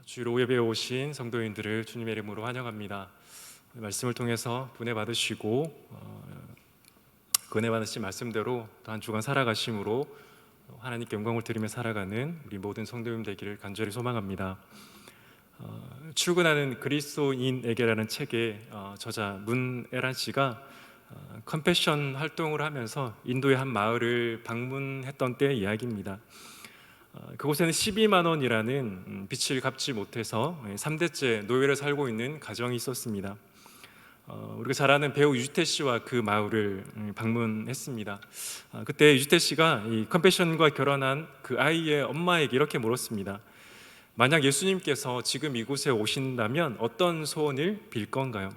주일 예배에 오신 성도인들을 주님의 이름으로 환영합니다. 말씀을 통해서 은혜 받으시고 그 은혜 받으신 말씀대로 또 한 주간 살아가심으로 하나님께 영광을 드리며 살아가는 우리 모든 성도님 되기를 간절히 소망합니다. 출근하는 그리스도인에게라는 책의 저자 문에란 씨가 컴패션 활동을 하면서 인도의 한 마을을 방문했던 때의 이야기입니다. 그곳에는 12만 원이라는 빚을 갚지 못해서 3대째 노예를 살고 있는 가정이 있었습니다. 우리가 잘 아는 배우 유지태 씨와 그 마을을 방문했습니다. 그때 유지태 씨가 이 컴패션과 결혼한 그 아이의 엄마에게 이렇게 물었습니다. 만약 예수님께서 지금 이곳에 오신다면 어떤 소원을 빌 건가요?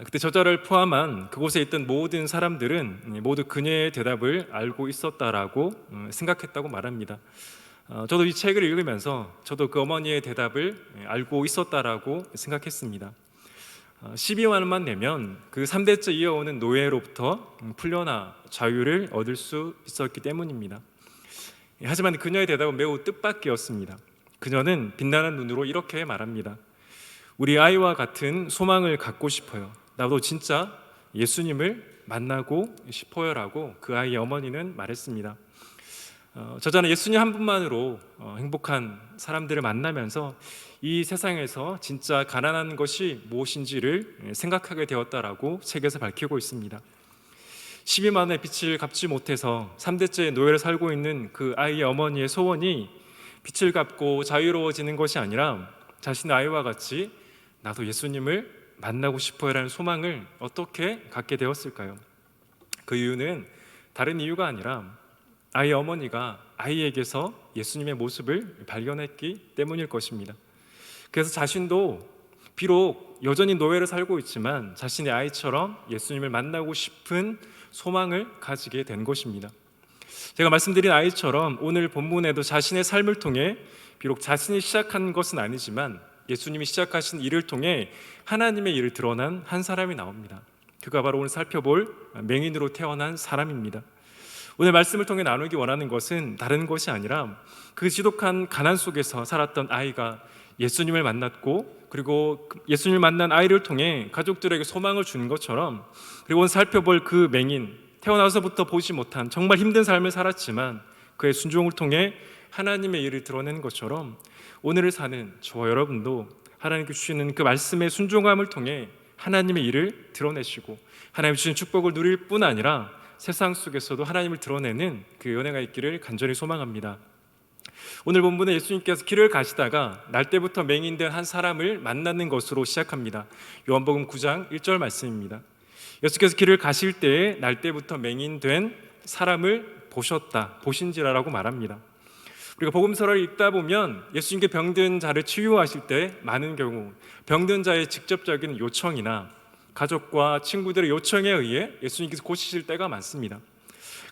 그때 저자를 포함한 그곳에 있던 모든 사람들은 모두 그녀의 대답을 알고 있었다라고 생각했다고 말합니다. 저도 이 책을 읽으면서 저도 그 어머니의 대답을 알고 있었다라고 생각했습니다. 12만 원만 내면 그 3대째 이어오는 노예로부터 풀려나 자유를 얻을 수 있었기 때문입니다. 하지만 그녀의 대답은 매우 뜻밖이었습니다. 그녀는 빛나는 눈으로 이렇게 말합니다. 우리 아이와 같은 소망을 갖고 싶어요. 나도 진짜 예수님을 만나고 싶어요라고 그 아이의 어머니는 말했습니다. 저자는 예수님 한 분만으로 행복한 사람들을 만나면서 이 세상에서 진짜 가난한 것이 무엇인지를 생각하게 되었다라고 책에서 밝히고 있습니다. 12만 원의 빚을 갚지 못해서 3대째 노예를 살고 있는 그 아이의 어머니의 소원이 빚을 갚고 자유로워지는 것이 아니라 자신의 아이와 같이 나도 예수님을 만나고 싶어요라는 소망을 어떻게 갖게 되었을까요? 그 이유는 다른 이유가 아니라 아이의 어머니가 아이에게서 예수님의 모습을 발견했기 때문일 것입니다. 그래서 자신도 비록 여전히 노예를 살고 있지만 자신의 아이처럼 예수님을 만나고 싶은 소망을 가지게 된 것입니다. 제가 말씀드린 아이처럼 오늘 본문에도 자신의 삶을 통해 비록 자신이 시작한 것은 아니지만 예수님이 시작하신 일을 통해 하나님의 일을 드러난 한 사람이 나옵니다. 그가 바로 오늘 살펴볼 맹인으로 태어난 사람입니다. 오늘 말씀을 통해 나누기 원하는 것은 다른 것이 아니라 그 지독한 가난 속에서 살았던 아이가 예수님을 만났고 그리고 예수님을 만난 아이를 통해 가족들에게 소망을 주는 것처럼 그리고 오늘 살펴볼 그 맹인, 태어나서부터 보지 못한 정말 힘든 삶을 살았지만 그의 순종을 통해 하나님의 일을 드러내는 것처럼 오늘을 사는 저와 여러분도 하나님께 주시는 그 말씀의 순종함을 통해 하나님의 일을 드러내시고 하나님 주신 축복을 누릴 뿐 아니라 세상 속에서도 하나님을 드러내는 그 은혜가 있기를 간절히 소망합니다. 오늘 본문은 예수님께서 길을 가시다가 날때부터 맹인된 한 사람을 만나는 것으로 시작합니다. 요한복음 9장 1절 말씀입니다. 예수께서 길을 가실 때에 날때부터 맹인된 사람을 보신지라라고 말합니다. 우리가 복음서를 읽다 보면 예수님께 병든 자를 치유하실 때 많은 경우 병든 자의 직접적인 요청이나 가족과 친구들의 요청에 의해 예수님께서 고치실 때가 많습니다.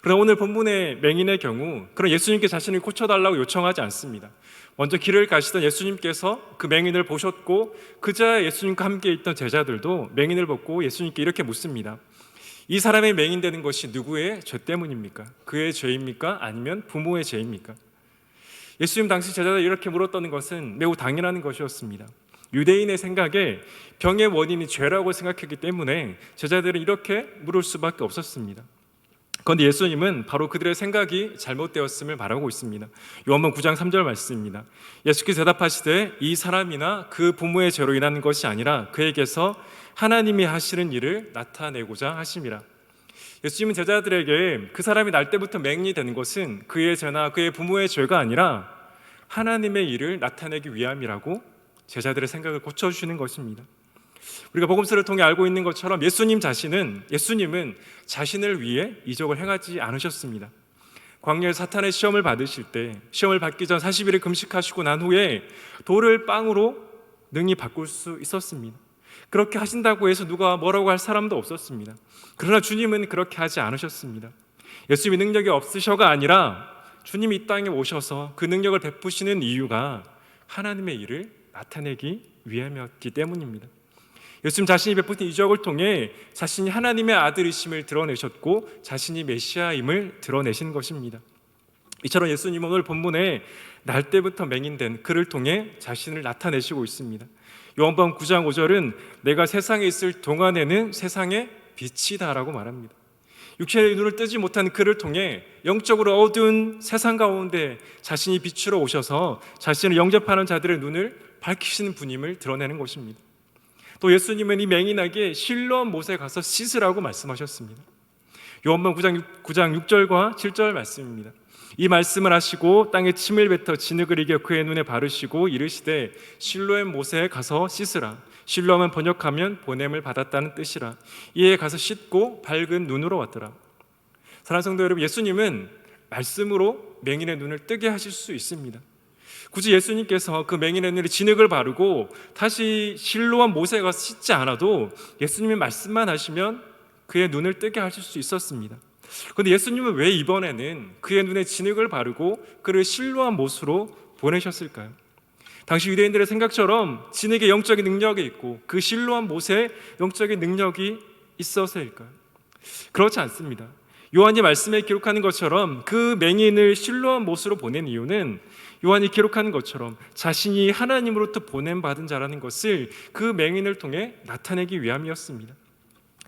그러나 오늘 본문의 맹인의 경우 그런 예수님께 자신을 고쳐달라고 요청하지 않습니다. 먼저 길을 가시던 예수님께서 그 맹인을 보셨고 그자 예수님과 함께 있던 제자들도 맹인을 보고 예수님께 이렇게 묻습니다. 이 사람의 맹인되는 것이 누구의 죄 때문입니까? 그의 죄입니까? 아니면 부모의 죄입니까? 예수님 당시 제자들이 이렇게 물었던 것은 매우 당연한 것이었습니다. 유대인의 생각에 병의 원인이 죄라고 생각했기 때문에 제자들은 이렇게 물을 수밖에 없었습니다. 그런데 예수님은 바로 그들의 생각이 잘못되었음을 말하고 있습니다. 요한복음 9장 3절 말씀입니다. 예수께서 대답하시되 이 사람이나 그 부모의 죄로 인한 것이 아니라 그에게서 하나님이 하시는 일을 나타내고자 하심이라. 예수님은 제자들에게 그 사람이 날 때부터 맹인이 된 것은 그의 죄나 그의 부모의 죄가 아니라 하나님의 일을 나타내기 위함이라고 제자들의 생각을 고쳐주시는 것입니다. 우리가 복음서를 통해 알고 있는 것처럼 예수님은 자신을 위해 이적을 행하지 않으셨습니다. 광야에서 사탄의 시험을 받으실 때 시험을 받기 전 40일을 금식하시고 난 후에 돌을 빵으로 능히 바꿀 수 있었습니다. 그렇게 하신다고 해서 누가 뭐라고 할 사람도 없었습니다. 그러나 주님은 그렇게 하지 않으셨습니다. 예수님이 능력이 없으셔가 아니라 주님이 이 땅에 오셔서 그 능력을 베푸시는 이유가 하나님의 일을 나타내기 위함이었기 때문입니다. 예수님 자신이 베푸신 이적을 통해 자신이 하나님의 아들이심을 드러내셨고 자신이 메시아임을 드러내신 것입니다. 이처럼 예수님은 오늘 본문에 날 때부터 맹인된 그를 통해 자신을 나타내시고 있습니다. 요한복음 9장 5절은 내가 세상에 있을 동안에는 세상의 빛이다라고 말합니다. 육체의 눈을 뜨지 못한 그를 통해 영적으로 어두운 세상 가운데 자신이 빛으로 오셔서 자신을 영접하는 자들의 눈을 밝히시는 분임을 드러내는 것입니다. 또 예수님은 이 맹인에게 실로암 못에 가서 씻으라고 말씀하셨습니다. 요한복음 9장 6절과 7절 말씀입니다. 이 말씀을 하시고 땅에 침을 뱉어 진흙을 이겨 그의 눈에 바르시고 이르시되 실로암 못에 가서 씻으라. 실로암은 번역하면 보냄을 받았다는 뜻이라. 이에 가서 씻고 밝은 눈으로 왔더라. 사랑하는 성도 여러분, 예수님은 말씀으로 맹인의 눈을 뜨게 하실 수 있습니다. 굳이 예수님께서 그 맹인의 눈에 진흙을 바르고 다시 실로암 못에 가서 씻지 않아도 예수님이 말씀만 하시면 그의 눈을 뜨게 하실 수 있었습니다. 그런데 예수님은 왜 이번에는 그의 눈에 진흙을 바르고 그를 실로암 못으로 보내셨을까요? 당시 유대인들의 생각처럼 진흙에 영적인 능력이 있고 그 실로암 못에 영적인 능력이 있어서일까요? 그렇지 않습니다. 요한이 말씀에 기록하는 것처럼 그 맹인을 실로암 못으로 보낸 이유는 요한이 기록하는 것처럼 자신이 하나님으로부터 보냄받은 자라는 것을 그 맹인을 통해 나타내기 위함이었습니다.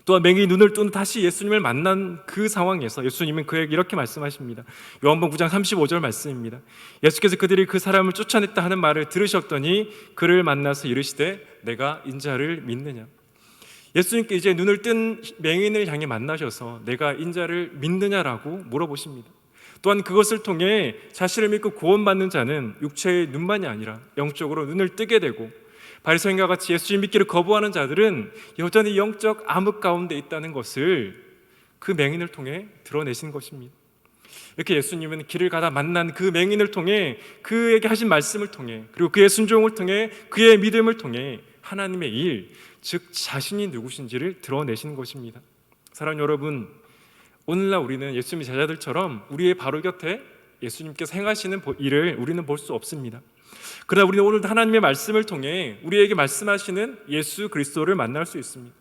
또한 맹인이 눈을 뜨는 다시 예수님을 만난 그 상황에서 예수님은 그에게 이렇게 말씀하십니다. 요한복음 9장 35절 말씀입니다. 예수께서 그들이 그 사람을 쫓아냈다 하는 말을 들으셨더니 그를 만나서 이르시되 내가 인자를 믿느냐. 예수님께 이제 눈을 뜬 맹인을 향해 만나셔서 내가 인자를 믿느냐라고 물어보십니다. 또한 그것을 통해 자신을 믿고 구원받는 자는 육체의 눈만이 아니라 영적으로 눈을 뜨게 되고 바리새인과 같이 예수님 믿기를 거부하는 자들은 여전히 영적 암흑 가운데 있다는 것을 그 맹인을 통해 드러내신 것입니다. 이렇게 예수님은 길을 가다 만난 그 맹인을 통해 그에게 하신 말씀을 통해 그리고 그의 순종을 통해 그의 믿음을 통해 하나님의 일, 즉 자신이 누구신지를 드러내시는 것입니다. 사랑하는 여러분, 오늘날 우리는 예수님의 제자들처럼 우리의 바로 곁에 예수님께서 행하시는 일을 우리는 볼 수 없습니다. 그러나 우리는 오늘 하나님의 말씀을 통해 우리에게 말씀하시는 예수 그리스도를 만날 수 있습니다.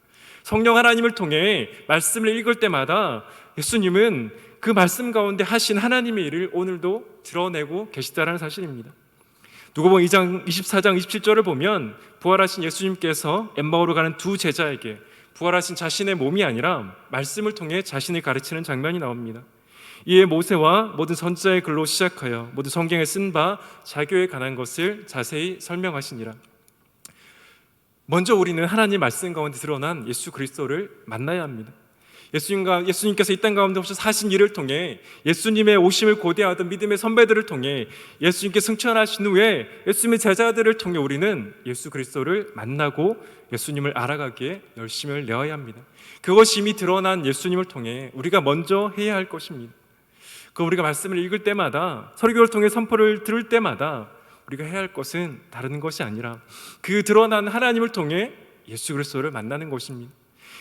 성령 하나님을 통해 말씀을 읽을 때마다 예수님은 그 말씀 가운데 하신 하나님의 일을 오늘도 드러내고 계시다는 사실입니다. 누가복음 2장 24장 27절을 보면 부활하신 예수님께서 엠마오로 가는 두 제자에게 부활하신 자신의 몸이 아니라 말씀을 통해 자신을 가르치는 장면이 나옵니다. 이에 모세와 모든 선지자의 글로 시작하여 모든 성경에 쓴 바 자교에 관한 것을 자세히 설명하시니라. 먼저 우리는 하나님 말씀 가운데 드러난 예수 그리스도를 만나야 합니다. 예수님께서 이 땅 가운데 오셔서 하신 일을 통해 예수님의 오심을 고대하던 믿음의 선배들을 통해 예수님께 승천하신 후에 예수님의 제자들을 통해 우리는 예수 그리스도를 만나고 예수님을 알아가기에 열심을 내어야 합니다. 그것이 이미 드러난 예수님을 통해 우리가 먼저 해야 할 것입니다. 우리가 말씀을 읽을 때마다 설교를 통해 선포를 들을 때마다 우리가 해야 할 것은 다른 것이 아니라 그 드러난 하나님을 통해 예수 그리스도를 만나는 것입니다.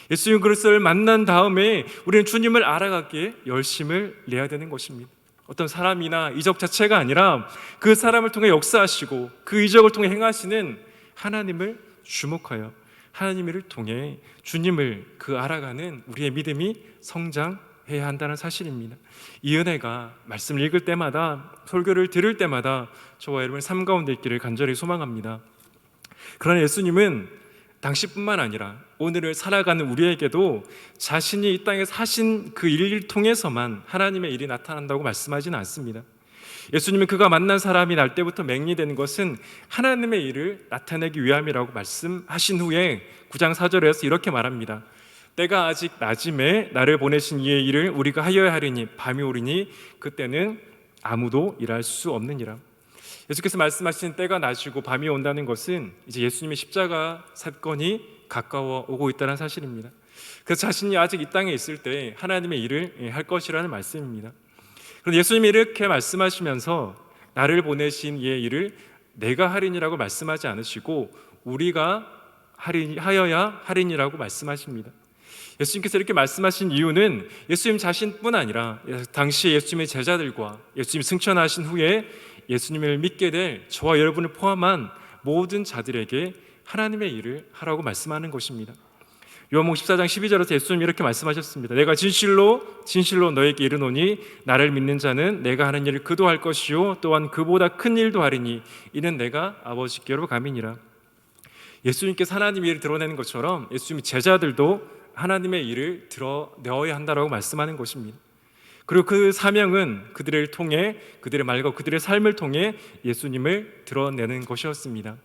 예수 그리스도를 만난 다음에 우리는 주님을 알아가기에 열심을 내야 되는 것입니다. 어떤 사람이나 이적 자체가 아니라 그 사람을 통해 역사하시고 그 이적을 통해 행하시는 하나님을 주목하여 하나님을 통해 주님을 알아가는 우리의 믿음이 성장해야 한다는 사실입니다. 이 은혜가 말씀을 읽을 때마다 설교를 들을 때마다 저와 여러분의 삶 가운데 있기를 간절히 소망합니다. 그러나 예수님은 당시뿐만 아니라 오늘을 살아가는 우리에게도 자신이 이 땅에서 하신 그 일을 통해서만 하나님의 일이 나타난다고 말씀하지는 않습니다. 예수님은 그가 만난 사람이 날 때부터 맹인이 된 것은 하나님의 일을 나타내기 위함이라고 말씀하신 후에 9장 4절에서 이렇게 말합니다. 때가 아직 낮음에 나를 보내신 이의 일을 우리가 하여야 하리니 밤이 오리니 그때는 아무도 일할 수 없느니라. 예수께서 말씀하신 때가 낮이고 밤이 온다는 것은 이제 예수님의 십자가 사건이 가까워 오고 있다는 사실입니다. 그래서 자신이 아직 이 땅에 있을 때 하나님의 일을 할 것이라는 말씀입니다. 그런데 예수님이 이렇게 말씀하시면서 나를 보내신 이의 일을 내가 하리니라고 말씀하지 않으시고 우리가 하여야 하리니라고 말씀하십니다. 예수님께서 이렇게 말씀하신 이유는 예수님 자신뿐 아니라 당시 예수님의 제자들과 예수님이 승천하신 후에 예수님을 믿게 될 저와 여러분을 포함한 모든 자들에게 하나님의 일을 하라고 말씀하는 것입니다. 요한복음 14장 12절에서 예수님이 이렇게 말씀하셨습니다. 내가 진실로 진실로 너에게 이르노니 나를 믿는 자는 내가 하는 일을 그도 할 것이요 또한 그보다 큰 일도 하리니 이는 내가 아버지께로 감이니라. 예수님께서 하나님의 일을 드러내는 것처럼 예수님의 제자들도 하나님의 일을 드러내어야 한다라고 말씀하는 것입니다. 그리고 그 사명은 그들을 통해, 그들의 말과 그들의 삶을 통해 예수님을 드러내는 것이었습니다.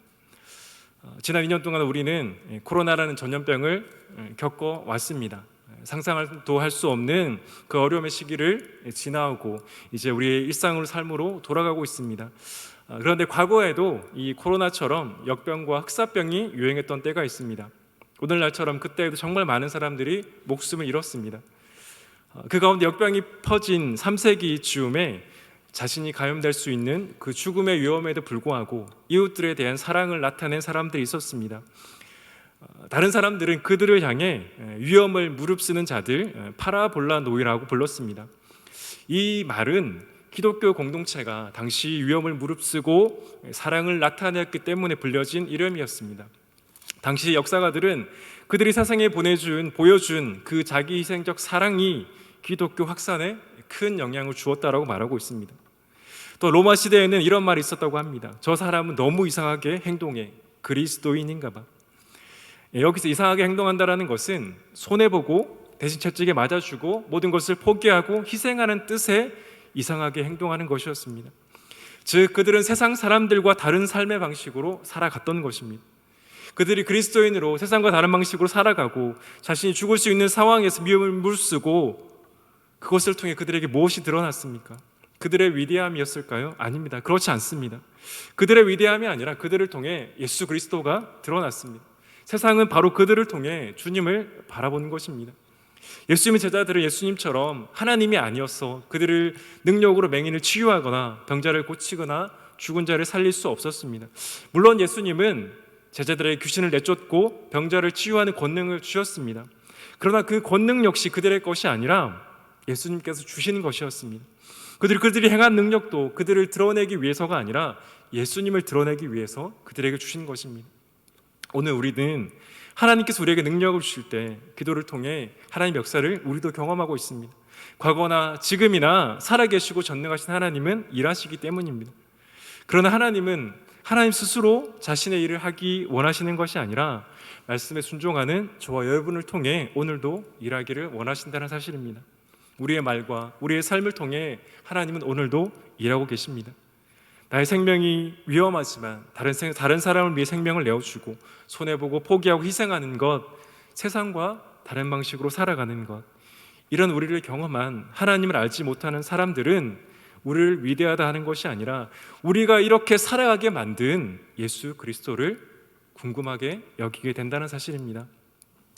지난 2년 동안 우리는 코로나라는 전염병을 겪어왔습니다. 상상도 할 수 없는 그 어려움의 시기를 지나오고 이제 우리의 일상으로 삶으로 돌아가고 있습니다. 그런데 과거에도 이 코로나처럼 역병과 흑사병이 유행했던 때가 있습니다. 오늘날처럼 그때에도 정말 많은 사람들이 목숨을 잃었습니다. 그 가운데 역병이 퍼진 3세기 즈음에 자신이 감염될 수 있는 그 죽음의 위험에도 불구하고 이웃들에 대한 사랑을 나타낸 사람들이 있었습니다. 다른 사람들은 그들을 향해 위험을 무릅쓰는 자들, 파라볼라 노이라고 불렀습니다. 이 말은 기독교 공동체가 당시 위험을 무릅쓰고 사랑을 나타냈기 때문에 불려진 이름이었습니다. 당시 역사가들은 그들이 세상에 보여준 그 자기 희생적 사랑이 기독교 확산에 큰 영향을 주었다라고 말하고 있습니다. 또 로마 시대에는 이런 말이 있었다고 합니다. 저 사람은 너무 이상하게 행동해. 그리스도인인가 봐. 여기서 이상하게 행동한다라는 것은 손해보고 대신 채찍에 맞아주고 모든 것을 포기하고 희생하는 뜻의 이상하게 행동하는 것이었습니다. 즉 그들은 세상 사람들과 다른 삶의 방식으로 살아갔던 것입니다. 그들이 그리스도인으로 세상과 다른 방식으로 살아가고 자신이 죽을 수 있는 상황에서 위험을 무릅쓰고 그것을 통해 그들에게 무엇이 드러났습니까? 그들의 위대함이었을까요? 아닙니다. 그렇지 않습니다. 그들의 위대함이 아니라 그들을 통해 예수 그리스도가 드러났습니다. 세상은 바로 그들을 통해 주님을 바라보는 것입니다. 예수님의 제자들은 예수님처럼 하나님이 아니었어 그들을 능력으로 맹인을 치유하거나 병자를 고치거나 죽은 자를 살릴 수 없었습니다. 물론 예수님은 제자들에게 귀신을 내쫓고 병자를 치유하는 권능을 주셨습니다. 그러나 그 권능 역시 그들의 것이 아니라 예수님께서 주신 것이었습니다. 그들이 행한 능력도 그들을 드러내기 위해서가 아니라 예수님을 드러내기 위해서 그들에게 주신 것입니다. 오늘 우리는 하나님께서 우리에게 능력을 주실 때 기도를 통해 하나님의 역사를 우리도 경험하고 있습니다. 과거나 지금이나 살아계시고 전능하신 하나님은 일하시기 때문입니다. 그러나 하나님은 하나님 스스로 자신의 일을 하기 원하시는 것이 아니라 말씀에 순종하는 저와 여러분을 통해 오늘도 일하기를 원하신다는 사실입니다. 우리의 말과 우리의 삶을 통해 하나님은 오늘도 일하고 계십니다. 나의 생명이 위험하지만 다른 사람을 위해 생명을 내어주고 손해보고 포기하고 희생하는 것, 세상과 다른 방식으로 살아가는 것, 이런 우리를 경험한 하나님을 알지 못하는 사람들은 우리를 위대하다 하는 것이 아니라 우리가 이렇게 살아가게 만든 예수 그리스도를 궁금하게 여기게 된다는 사실입니다.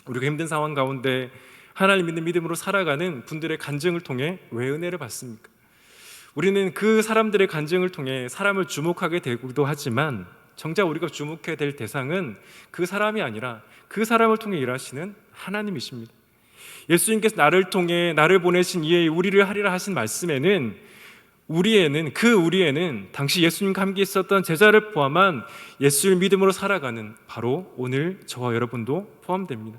우리가 힘든 상황 가운데 하나님 믿는 믿음으로 살아가는 분들의 간증을 통해 왜 은혜를 받습니까? 우리는 그 사람들의 간증을 통해 사람을 주목하게 되기도 하지만 정작 우리가 주목해야 될 대상은 그 사람이 아니라 그 사람을 통해 일하시는 하나님이십니다. 예수님께서 나를 통해 나를 보내신 이에 우리를 하리라 하신 말씀에는 우리에는 당시 예수님과 함께 있었던 제자를 포함한 예수를 믿음으로 살아가는 바로 오늘 저와 여러분도 포함됩니다.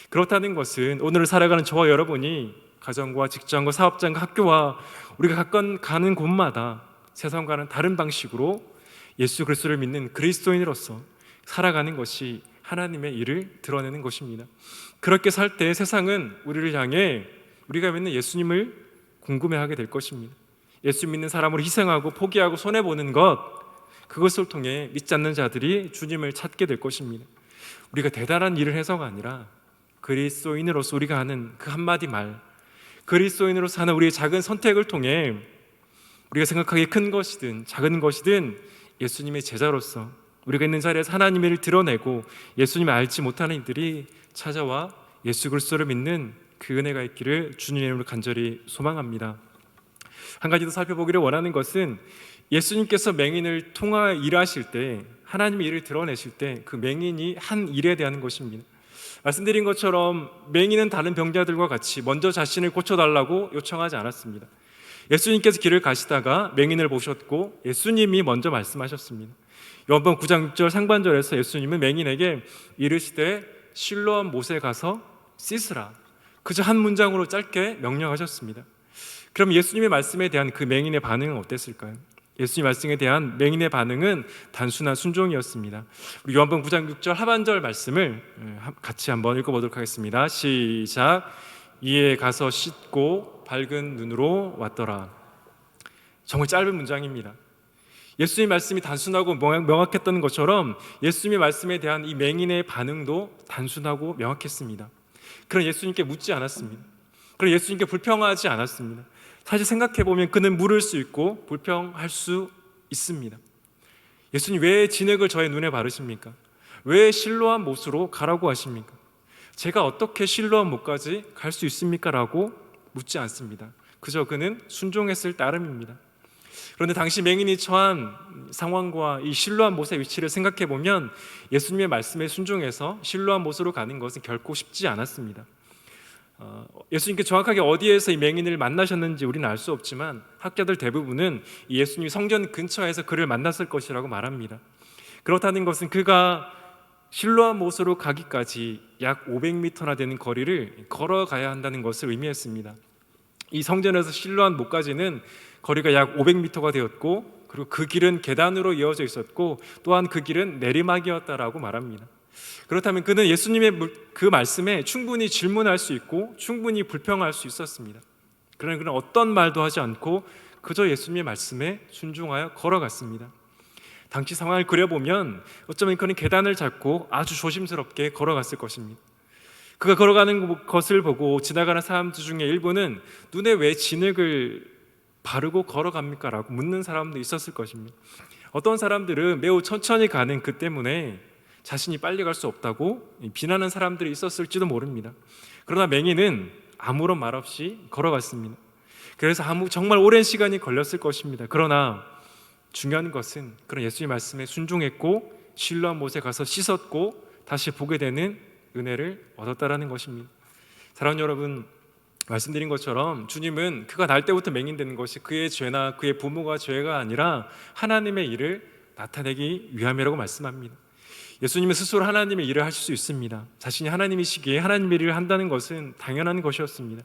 그렇다는 것은 오늘 살아가는 저와 여러분이 가정과 직장과 사업장과 학교와 우리가 가는 곳마다 세상과는 다른 방식으로 예수 그리스도를 믿는 그리스도인으로서 살아가는 것이 하나님의 일을 드러내는 것입니다. 그렇게 살 때 세상은 우리를 향해 우리가 믿는 예수님을 궁금해하게 될 것입니다. 예수 믿는 사람으로 희생하고 포기하고 손해보는 것, 그것을 통해 믿지 않는 자들이 주님을 찾게 될 것입니다. 우리가 대단한 일을 해서가 아니라 그리스도인으로서 우리가 하는 그 한마디 말, 그리스도인으로서 하는 우리의 작은 선택을 통해 우리가 생각하기에 큰 것이든 작은 것이든 예수님의 제자로서 우리가 있는 자리에서 하나님을 드러내고 예수님을 알지 못하는 이들이 찾아와 예수 그리스도를 믿는 그 은혜가 있기를 주님의 이름으로 간절히 소망합니다. 한 가지 더 살펴보기를 원하는 것은 예수님께서 맹인을 통하 일하실 때 하나님의 일을 드러내실 때 그 맹인이 한 일에 대한 것입니다. 말씀드린 것처럼 맹인은 다른 병자들과 같이 먼저 자신을 고쳐달라고 요청하지 않았습니다. 예수님께서 길을 가시다가 맹인을 보셨고 예수님이 먼저 말씀하셨습니다. 요한복음 9장 6절 상반절에서 예수님은 맹인에게 이르시되 실로암 못에 가서 씻으라, 그저 한 문장으로 짧게 명령하셨습니다. 그럼 예수님의 말씀에 대한 그 맹인의 반응은 어땠을까요? 예수님 말씀에 대한 맹인의 반응은 단순한 순종이었습니다. 우리 요한복음 9장 6절 하반절 말씀을 같이 한번 읽어보도록 하겠습니다. 시작. 이에 가서 씻고 밝은 눈으로 왔더라. 정말 짧은 문장입니다. 예수님의 말씀이 단순하고 명확했던 것처럼 예수님의 말씀에 대한 이 맹인의 반응도 단순하고 명확했습니다. 그런 예수님께 묻지 않았습니다. 그런 예수님께 불평하지 않았습니다. 사실 생각해보면 그는 물을 수 있고 불평할 수 있습니다. 예수님, 왜 진흙을 저의 눈에 바르십니까? 왜 실로암 못으로 가라고 하십니까? 제가 어떻게 실로암 못까지 갈 수 있습니까? 라고 묻지 않습니다. 그저 그는 순종했을 따름입니다. 그런데 당시 맹인이 처한 상황과 이 실로암 못의 위치를 생각해 보면 예수님의 말씀에 순종해서 실로암 못으로 가는 것은 결코 쉽지 않았습니다. 예수님께 정확하게 어디에서 이 맹인을 만나셨는지 우리는 알 수 없지만 학자들 대부분은 이 예수님이 성전 근처에서 그를 만났을 것이라고 말합니다. 그렇다는 것은 그가 실로암 못으로 가기까지 약 500m나 되는 거리를 걸어가야 한다는 것을 의미했습니다. 이 성전에서 실로암 못까지는 거리가 약 500m가 되었고, 그리고 그 길은 계단으로 이어져 있었고, 또한 그 길은 내리막이었다라고 말합니다. 그렇다면 그는 예수님의 그 말씀에 충분히 질문할 수 있고 충분히 불평할 수 있었습니다. 그러나 그는 어떤 말도 하지 않고 그저 예수님의 말씀에 순종하여 걸어갔습니다. 당시 상황을 그려보면 어쩌면 그는 계단을 잡고 아주 조심스럽게 걸어갔을 것입니다. 그가 걸어가는 것을 보고 지나가는 사람들 중에 일부는 눈에 왜 진흙을 바르고 걸어갑니까? 라고 묻는 사람도 있었을 것입니다. 어떤 사람들은 매우 천천히 가는 그 때문에 자신이 빨리 갈 수 없다고 비난하는 사람들이 있었을지도 모릅니다. 그러나 맹인은 아무런 말 없이 걸어갔습니다. 그래서 정말 오랜 시간이 걸렸을 것입니다. 그러나 중요한 것은 그런 예수님의 말씀에 순종했고 실로암 못에 가서 씻었고 다시 보게 되는 은혜를 얻었다라는 것입니다. 사랑하는 여러분, 말씀드린 것처럼 주님은 그가 날 때부터 맹인되는 것이 그의 죄나 그의 부모가 죄가 아니라 하나님의 일을 나타내기 위함이라고 말씀합니다. 예수님은 스스로 하나님의 일을 하실 수 있습니다. 자신이 하나님이시기에 하나님의 일을 한다는 것은 당연한 것이었습니다.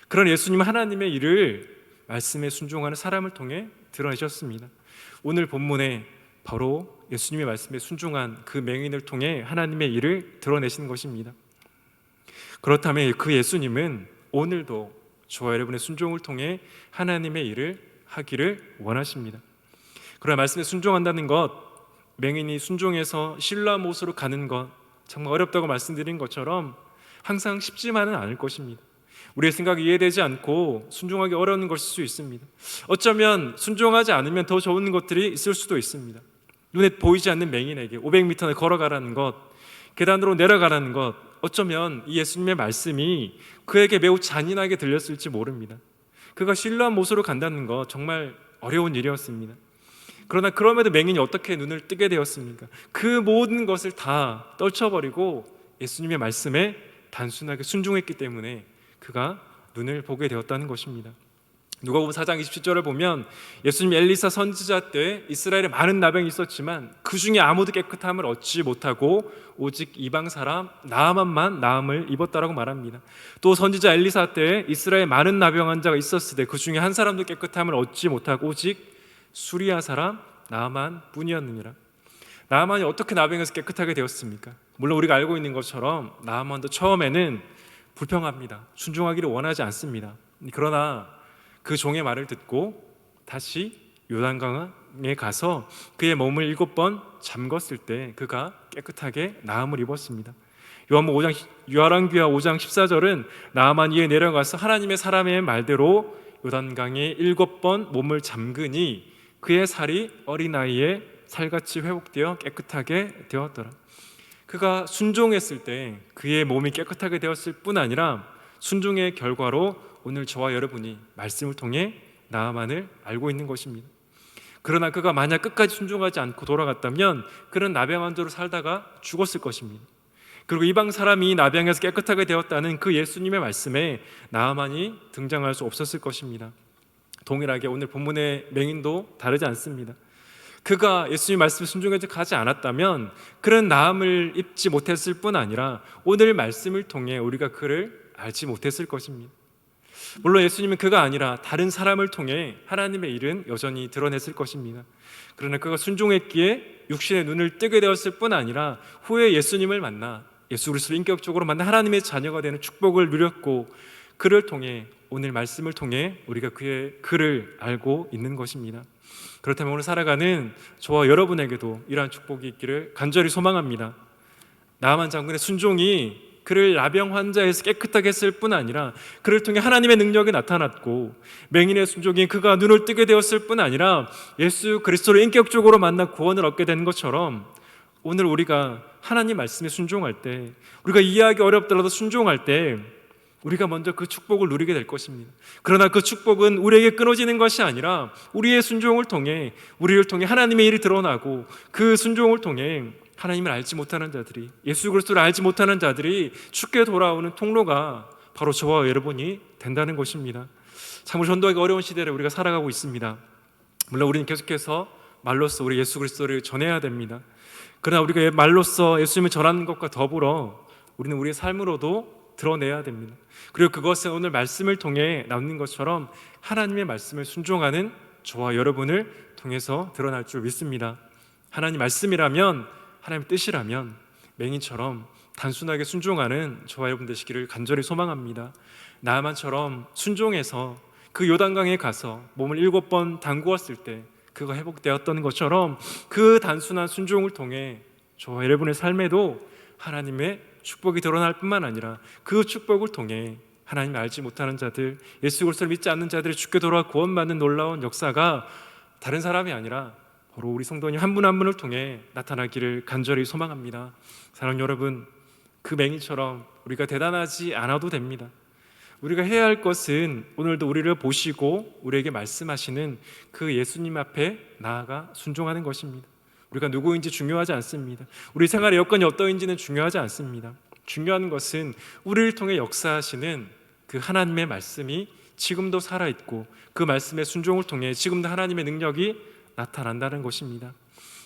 그런 예수님은 하나님의 일을 말씀에 순종하는 사람을 통해 드러내셨습니다. 오늘 본문에 바로 예수님의 말씀에 순종한 그 맹인을 통해 하나님의 일을 드러내신 것입니다. 그렇다면 그 예수님은 오늘도 저와 여러분의 순종을 통해 하나님의 일을 하기를 원하십니다. 그러나 말씀에 순종한다는 것, 맹인이 순종해서 실로암 못으로 가는 것, 정말 어렵다고 말씀드린 것처럼 항상 쉽지만은 않을 것입니다. 우리의 생각이 이해되지 않고 순종하기 어려운 것일 수 있습니다. 어쩌면 순종하지 않으면 더 좋은 것들이 있을 수도 있습니다. 눈에 보이지 않는 맹인에게 500m를 걸어가라는 것, 계단으로 내려가라는 것, 어쩌면 이 예수님의 말씀이 그에게 매우 잔인하게 들렸을지 모릅니다. 그가 실로암 못으로 간다는 것 정말 어려운 일이었습니다. 그러나 그럼에도 맹인이 어떻게 눈을 뜨게 되었습니까? 그 모든 것을 다 떨쳐버리고 예수님의 말씀에 단순하게 순종했기 때문에 그가 눈을 보게 되었다는 것입니다. 누가복음 4장 27절을 보면 예수님 엘리사 선지자 때 이스라엘에 많은 나병이 있었지만 그 중에 아무도 깨끗함을 얻지 못하고 오직 이방 사람 나아만만 나음을 입었다라고 말합니다. 또 선지자 엘리사 때 이스라엘에 많은 나병 환자가 있었을 때 그 중에 한 사람도 깨끗함을 얻지 못하고 오직 수리아 사람 나아만 뿐이었느니라. 나아만이 어떻게 나병에서 깨끗하게 되었습니까? 물론 우리가 알고 있는 것처럼 나아만도 처음에는 불평합니다. 순종하기를 원하지 않습니다. 그러나 그 종의 말을 듣고 다시 요단강에 가서 그의 몸을 7번 잠궜을 때 그가 깨끗하게 나음을 입었습니다. 요한복음 5장 14절은 나아만 이에 내려가서 하나님의 사람의 말대로 요단강에 7번 몸을 잠그니 그의 살이 어린아이의 살같이 회복되어 깨끗하게 되었더라. 그가 순종했을 때 그의 몸이 깨끗하게 되었을 뿐 아니라 순종의 결과로 오늘 저와 여러분이 말씀을 통해 나아만을 알고 있는 것입니다. 그러나 그가 만약 끝까지 순종하지 않고 돌아갔다면 그는 나병 환자로 살다가 죽었을 것입니다. 그리고 이방 사람이 나병에서 깨끗하게 되었다는 그 예수님의 말씀에 나아만이 등장할 수 없었을 것입니다. 동일하게 오늘 본문의 맹인도 다르지 않습니다. 그가 예수님 말씀에 순종하지 가지 않았다면 그런 나음을 입지 못했을 뿐 아니라 오늘 말씀을 통해 우리가 그를 알지 못했을 것입니다. 물론 예수님은 그가 아니라 다른 사람을 통해 하나님의 일은 여전히 드러냈을 것입니다. 그러나 그가 순종했기에 육신의 눈을 뜨게 되었을 뿐 아니라 후에 예수님을 만나 예수 그리스도를 인격적으로 만나 하나님의 자녀가 되는 축복을 누렸고, 그를 통해 오늘 말씀을 통해 우리가 그의 그를 알고 있는 것입니다. 그렇다면 오늘 살아가는 저와 여러분에게도 이러한 축복이 있기를 간절히 소망합니다. 나아만 장군의 순종이 그를 나병 환자에서 깨끗하게 했을 뿐 아니라 그를 통해 하나님의 능력이 나타났고, 맹인의 순종이 그가 눈을 뜨게 되었을 뿐 아니라 예수 그리스도를 인격적으로 만나 구원을 얻게 된 것처럼, 오늘 우리가 하나님 말씀에 순종할 때, 우리가 이해하기 어렵더라도 순종할 때 우리가 먼저 그 축복을 누리게 될 것입니다. 그러나 그 축복은 우리에게 끊어지는 것이 아니라 우리의 순종을 통해, 우리를 통해 하나님의 일이 드러나고, 그 순종을 통해 하나님을 알지 못하는 자들이, 예수 그리스도를 알지 못하는 자들이 죽게 돌아오는 통로가 바로 저와 여러분이 된다는 것입니다. 참으로 전도하기 어려운 시대를 우리가 살아가고 있습니다. 물론 우리는 계속해서 말로써 우리 예수 그리스도를 전해야 됩니다. 그러나 우리가 말로써 예수님을 전하는 것과 더불어 우리는 우리의 삶으로도 드러내야 됩니다. 그리고 그것은 오늘 말씀을 통해 나오는 것처럼 하나님의 말씀을 순종하는 저와 여러분을 통해서 드러날 줄 믿습니다. 하나님 말씀이라면, 하나님 뜻이라면 맹인처럼 단순하게 순종하는 저와 여러분 되시기를 간절히 소망합니다. 나아만처럼 순종해서 그 요단강에 가서 몸을 7번 담그었을 때 그가 회복되었던 것처럼, 그 단순한 순종을 통해 저와 여러분의 삶에도 하나님의 축복이 드러날 뿐만 아니라 그 축복을 통해 하나님 알지 못하는 자들, 예수 그리스도를 믿지 않는 자들이 죽게 돌아와 구원받는 놀라운 역사가 다른 사람이 아니라 바로 우리 성도님 한 분 한 분을 통해 나타나기를 간절히 소망합니다. 사랑하는 여러분, 그 맹인처럼 우리가 대단하지 않아도 됩니다. 우리가 해야 할 것은 오늘도 우리를 보시고 우리에게 말씀하시는 그 예수님 앞에 나아가 순종하는 것입니다. 우리가 누구인지 중요하지 않습니다. 우리 생활의 여건이 어떠한지는 중요하지 않습니다. 중요한 것은 우리를 통해 역사하시는 그 하나님의 말씀이 지금도 살아있고, 그 말씀의 순종을 통해 지금도 하나님의 능력이 나타난다는 것입니다.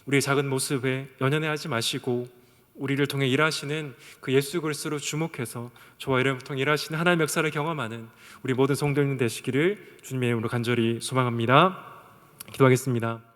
우리의 작은 모습에 연연해하지 마시고 우리를 통해 일하시는 그 예수 그리스도로 주목해서 저와 여러분을 통해 일하시는 하나님의 역사를 경험하는 우리 모든 성도님 되시기를 주님의 이름으로 간절히 소망합니다. 기도하겠습니다.